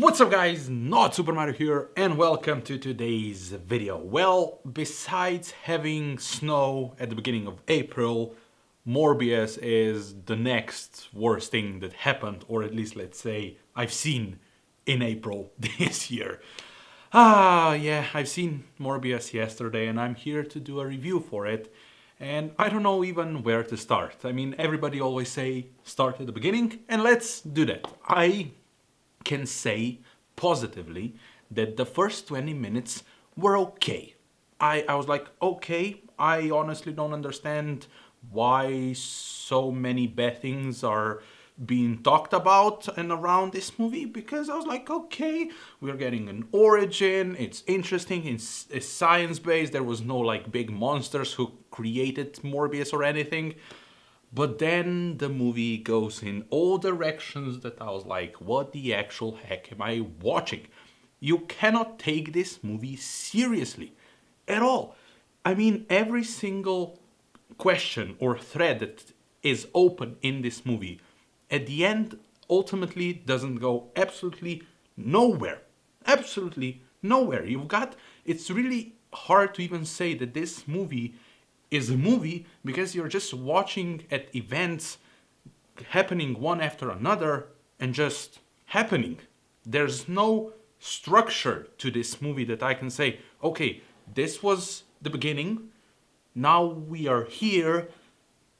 What's up guys, not Super Mario here and welcome to today's video. Well, besides having snow at the beginning of April, Morbius is the next worst thing that happened, or at least let's say I've seen in April this year. Yeah, I've seen Morbius yesterday and I'm here to do a review for it. And I don't know even where to start. I mean, everybody always say start at the beginning and let's do that. I can say positively that the first 20 minutes were okay. I was like, okay, I honestly don't understand why so many bad things are being talked about and around this movie, because I was like, okay, we're getting an origin, it's interesting, it's science-based, there was no like big monsters who created Morbius or anything. But then the movie goes in all directions that I was like, what the actual heck am I watching? You cannot take this movie seriously at all. I mean, every single question or thread that is open in this movie, at the end, ultimately doesn't go absolutely nowhere. Absolutely nowhere. It's really hard to even say that this movie is a movie because you're just watching at events happening one after another and just happening. There's no structure to this movie that I can say, okay, this was the beginning, now we are here.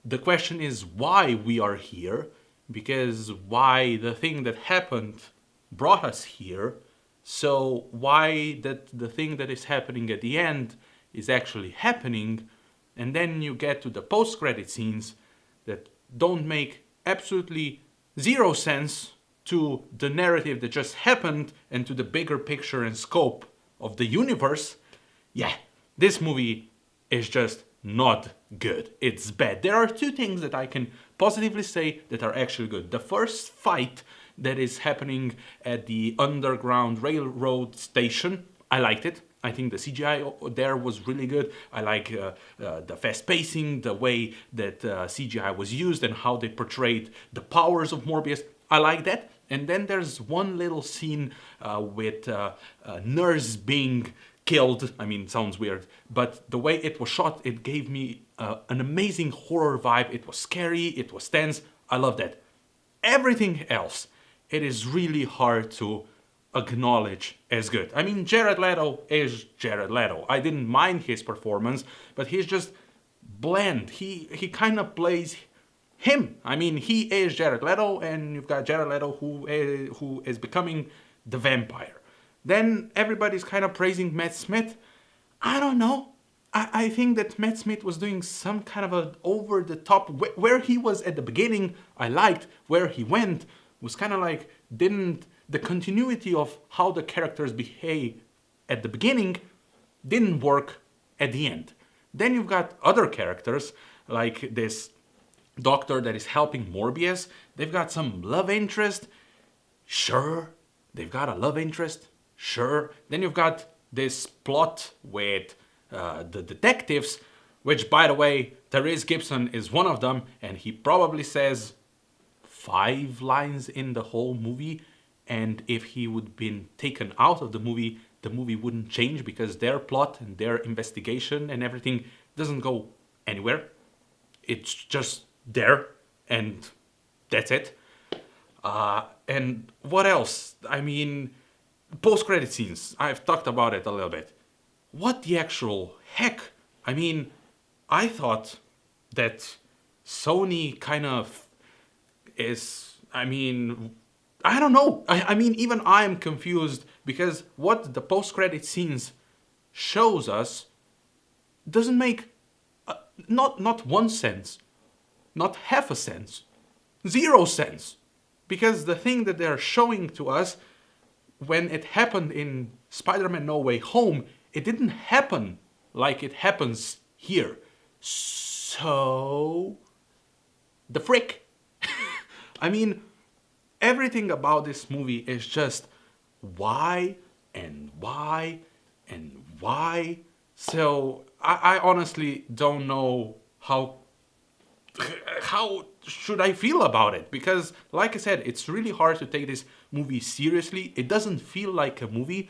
The question is why we are here, because why the thing that happened brought us here. So why that the thing that is happening at the end is actually happening. And then you get to the post-credit scenes that don't make absolutely zero sense to the narrative that just happened and to the bigger picture and scope of the universe. Yeah, this movie is just not good. It's bad. There are two things that I can positively say that are actually good. The first fight that is happening at the underground railroad station, I liked it. I think the CGI there was really good. I like the fast pacing, the way that CGI was used and how they portrayed the powers of Morbius. I like that. And then there's one little scene with a nurse being killed. I mean, it sounds weird, but the way it was shot, it gave me an amazing horror vibe. It was scary, it was tense. I love that. Everything else, it is really hard to acknowledge as good. I mean, Jared Leto is Jared Leto. I didn't mind his performance, but he's just bland. He kind of plays him. I mean, he is Jared Leto, and you've got Jared Leto who is becoming the vampire. Then everybody's kind of praising Matt Smith. I don't know. I think that Matt Smith was doing some kind of a over the top. Where he was at the beginning, I liked. Where he went was kind of like the continuity of how the characters behave at the beginning didn't work at the end. Then you've got other characters like this doctor that is helping Morbius. They've got some love interest. Sure, they've got a love interest. Sure. Then you've got this plot with the detectives, which, by the way, Therese Gibson is one of them, and he probably says 5 lines in the whole movie. And if he would been taken out of the movie wouldn't change because their plot and their investigation and everything doesn't go anywhere. It's just there, and that's it. And what else? I mean, post-credit scenes. I've talked about it a little bit. What the actual heck? I mean, I thought that Sony kind of is, I mean, I don't know. I mean, even I'm confused because what the post-credit scenes shows us doesn't make not 1 cent, not half a cent, 0 cents. Because the thing that they're showing to us when it happened in Spider-Man No Way Home, it didn't happen like it happens here. So, the frick. I mean, everything about this movie is just why and why and why. So I honestly don't know how should I feel about it, because like I said, it's really hard to take this movie seriously. It doesn't feel like a movie.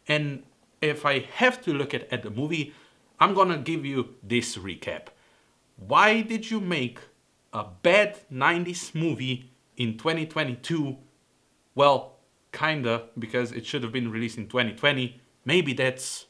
And if I have to look at the movie, I'm gonna give you this recap. Why did you make a bad 90s movie in 2022? Well, kinda, because it should have been released in 2020. Maybe that's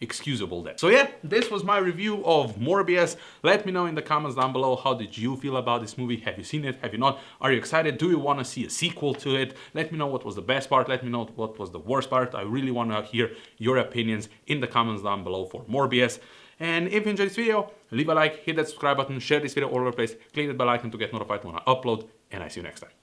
excusable then. So yeah, this was my review of Morbius. Let me know in the comments down below, how did you feel about this movie? Have you seen it? Have you not? Are you excited? Do you want to see a sequel to it? Let me know what was the best part. Let me know what was the worst part. I really want to hear your opinions in the comments down below for Morbius. And if you enjoyed this video, leave a like, hit that subscribe button, share this video all over the place, click that bell icon to get notified when I upload, and I see you next time.